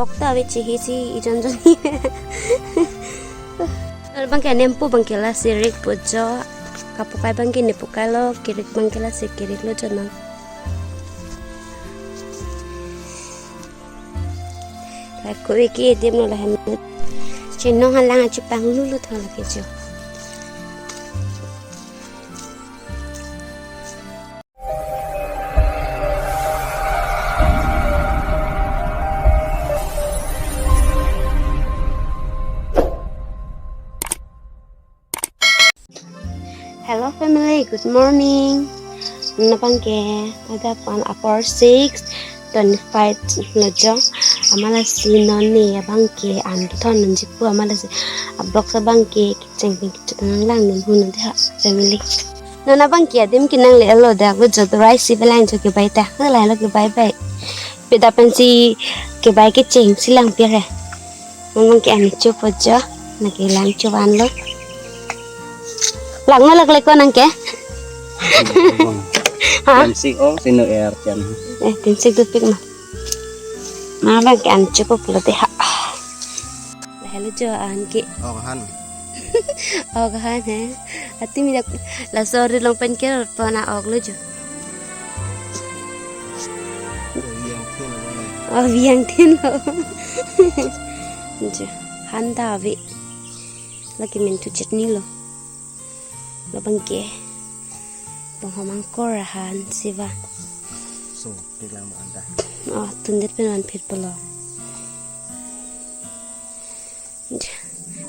Okta we chihi si ijon joni. Bangke nempu bangke la sirik pujo. Kapukai bangke nepukai lo kirik bangke la si kirik lo jono. Aku iki dem no lah hamut. Cino halang aja pang lulu thang lagi jo. Hello family, good morning. Napangke ada pan upper 6:25 lojo. Amala si noni abangke andu thon njipu amala si ablok sa bangke kitcheng kitchen lang nin hunu da family. Nona bangke adim kinang le alo da go jod rice si belang jo ke bai ta la lo ke bai bai. Peda pensi ke bai ke cheng silang pere. Mong ke ani chu pojo na ke lang chu an lo. Lang na lag ko nang ke. Ha? Tinsik sino air chan. Tinsik tu pik ma. Ma bang ke an cukup lete ha. Lalu jo an ke. Han. Kan he. Ati mi dak la sorry long pen ke pana lo jo. Viang tin lo. Jo. Han da vi. Lagi mintu chutney lo. Lo bang ke. Penghamang korahan siva. So, tilang mo anda. Tundet penan pit pelo.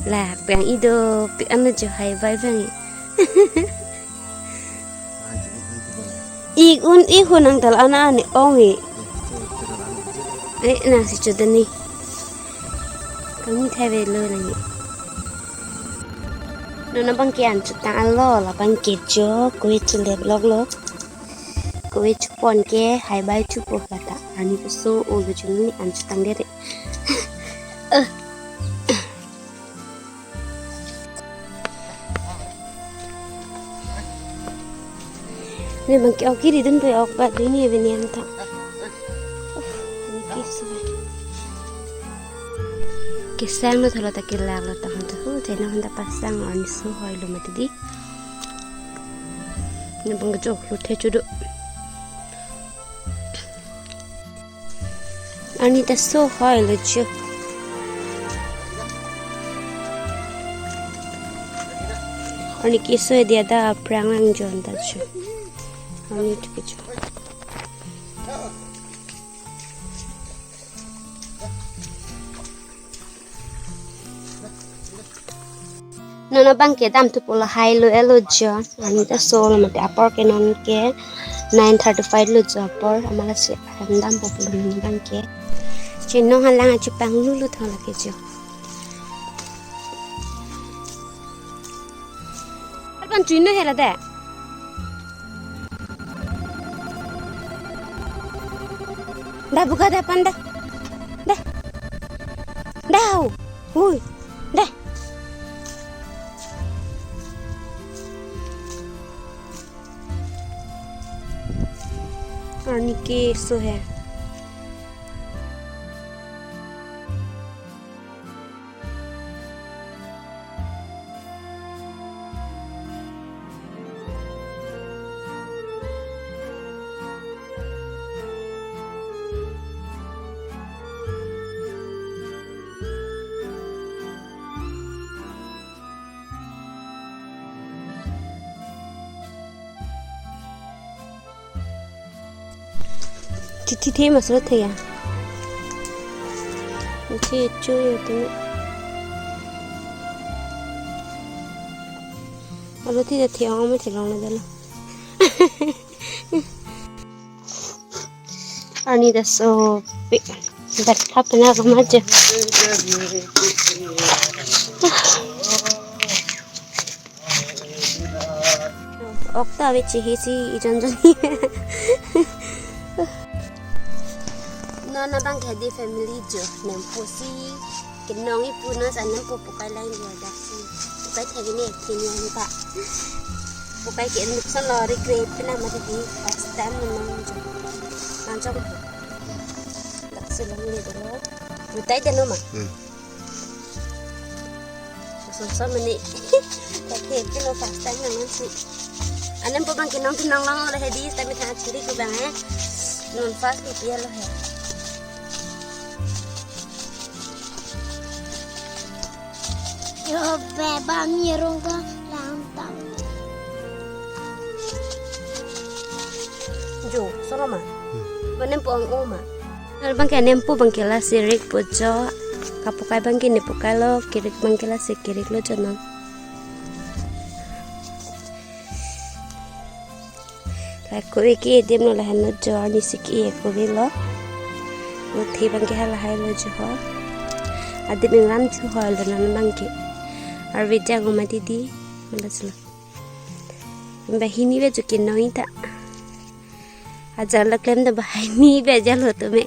Lah, yang ido pi anu jo hai vai bang. Ikun nang dal ana ani ongi. Na si chodani. Kami thai ve lo nang. Nona bang kian chutang alo la bang ke jo koi chule blog lo. Koi chupon ke hai bai chupo kata. Ani so o lo chuni an chutang dere. Ni bang ke kiri dun pe ok ba dini ve ni anta. Ni kiso. Kisang no thalo ta kilag lo ta hantu hu tena handa pasang ani so hoi lo matidi. Ni bang jo lo the chudu. Ani ta so hoi lo chu. Ani kiso dia da prang ang jon ta chu. Ani tu chu. Nona bang ke dam tu pola hai lo elo jo ani ta sol mate apor ke non ke 9:35 lo jo apor amala se dam po polo nona bang ke chinno halang achu pang lulu thang la ke jo alpan chinno hela da da buka da panda da hui da और निके सो है Titi masuk थे या मुझे चुई होती है और थे थे आँव में चलाने दला अनि दसो बैठा पना कमाज Okta we chihi si ijon joni. Nona bang kedi family jo nem posi kinongi puna sa nem po pukai lain jo da si pukai thagi ne kini ni ta pukai ke nuksan lori grade pina ma di first time nong jo nan jo lakse lang ni do Butai dan rumah. Sosok meni. Tapi itu pasta nang sih. Anem po bang kinong lang oleh di tapi tak ciri ko bang non fast itu ya loh ya. Yo beba mirong ka lantang. Jo, soroma. Banem po ang uma. Nal bang kanem po bang kila sirik po jo. Kapukai bang kini pukai lo kirik bang kila si kirik lo jonon. Aku iki dia no lahan no jo ni siki aku lo. Lo thi bang ke hala hai lo jo. Adi bingram chu hol dan bang ke. Ar vidya gumati di malaslo. Bahini be jo kinoi ta. Ajar la klem da bahini be jalo to me.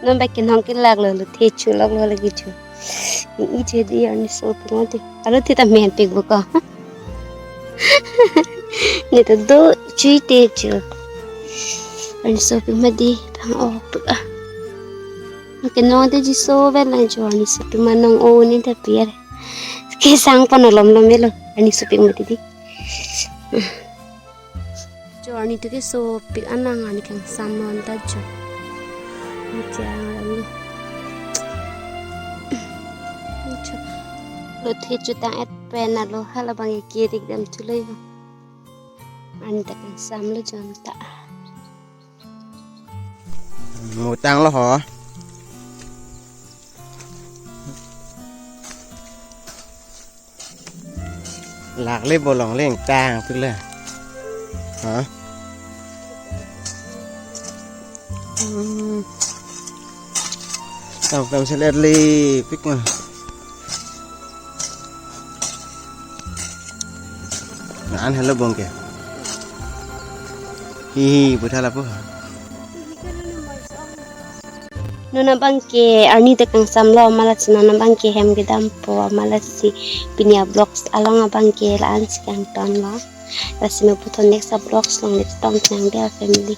Nó bạch kinh hong cái lạc lờ thế chú lạc lờ lagi chú ini jadi yang shopping nanti kalau tidak mempik buka ni tu do cuy teh chú yang shopping madi tang op mungkin nanti ji so vel lah chú yang shopping manang o ni dah biar kesang panolom lom melo yang shopping madi di chú yang itu ke shopping anang ani kang samon dah chú jangan lo thi chuta et pena lo hala bang kirik dam chulai ho anta kan sam lo jonta Một tăng lo hả? Lạc lên bộ lòng lên tang tức là hả? Tao cầm sẽ lên ly pick mà ăn hello bông kìa hi hi bữa thay là bữa nona bangke arni tekang samlo malas nona bangke hem gedam po malas si pinia blocks along bangke laan si kang ton lo lasi me puton next blocks long next tong nang dia family